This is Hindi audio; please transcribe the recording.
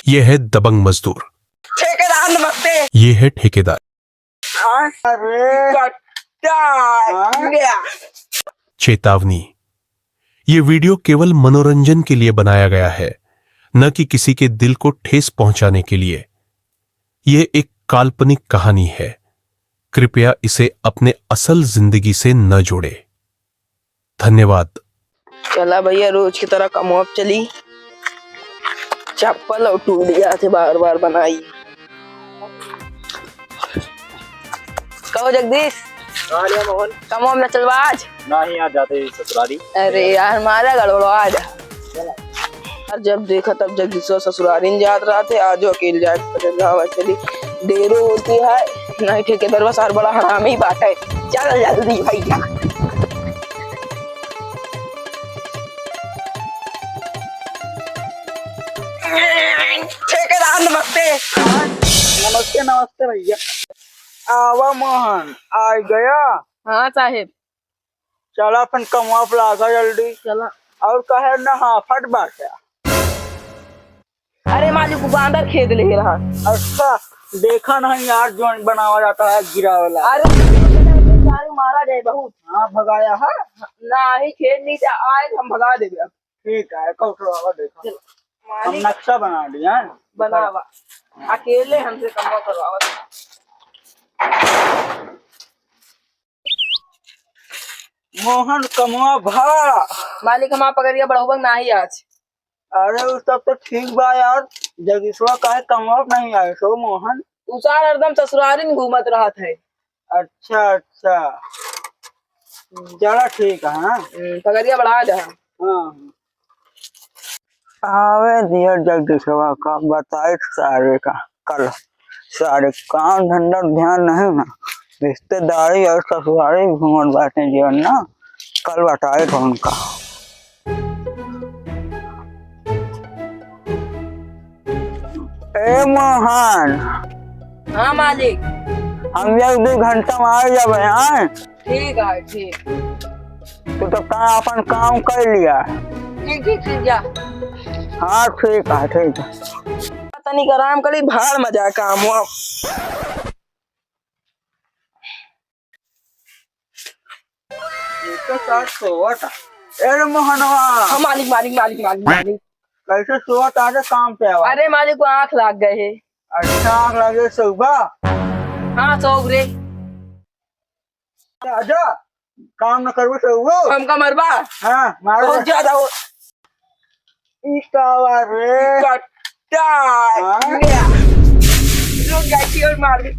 ये है दबंग मजदूर। ठेकेदार नमस्ते। ये है ठेकेदार। अरे चेतावनी, ये वीडियो केवल मनोरंजन के लिए बनाया गया है, न कि किसी के दिल को ठेस पहुंचाने के लिए। यह एक काल्पनिक कहानी है। कृपया इसे अपने असल जिंदगी से न जोड़े। धन्यवाद। चला भैया, रोज की तरह कम अब चली। चप्पल और टूटिया से बार बार बनाई। कहो जगदीश, मोहन कम अब न चलवा आज। नहीं आ जाते ससुराली। अरे यार, मारा गड़बड़ो आज। यार जब देखा तब जगदीश ससुराली नहीं जात रहा थे, आज अकेले जाए चली। देरो होती है नहीं, ठेकेदार बस बड़ा हरामी ही बात है। चल जल्दी भैया। ठेकेदार नमस्ते। नमस्ते नमस्ते भैया। आवा मोहन आ गया। हाँ साहेब। चला अपन कमवा लागा जल्दी। चला। और कहे ना हाँ फट बात। अरे मालिक बांदर खेद ले रहा। अच्छा देखा नहीं यार, जो बनावा जाता है गिरा वाला। अरे मारा जाए बहुत। हाँ भगाया है ना ही खेद नहीं था, आए हम भगा देंगे अब। ठीक है, कौटवा देखा हम मालिक नक्शा बना दिया है। बनावा, अकेले हमसे कमवा करवावा। मोहन कमवा भा। मालिक हम आप पकड़िया बढ़ाऊंगा ना ही आज। अरे उस सब तो ठीक बा यार, जगदीशवा काहे कमवा नहीं आए सो मोहन। उसार हरदम ससुरारी में घूमत रहा था। अच्छा अच्छा चला ठीक है। हाँ पकड़िया बढ़ा जा। हाँ आवे दिया जगदीशवा का बताए सारे का। कल सारे काम धंधा ध्यान नहीं ना, रिश्तेदारी और ससुरारी घूमत बाटे जीवन ना। कल बताए तो उनका। ए मोहन। हाँ मालिक। हम 1-2 घंटा में आ जाबे। हाँ ठीक है ठीक। तू तो कहा अपन काम कर लिया। ठीक ठीक ठीक जा। हाँ ठीक है ठीक है। पता नहीं कराम करी भाड़ मजा काम हुआ। तो साथ सोवत। ए मोहनवा। हाँ मालिक मालिक मालिक मालिक मालिक। कैसे सोवत आजे काम पे आवा। अरे मालिक को आँख लाग गए है। अच्छा आँख लगे सुबह। हाँ सो रे। आजा काम न करबो तो हमका मरबा। हाँ मारो बहुत ज्यादा हो। रे कट्टा। हाँ? रुक गई थी और मार दी।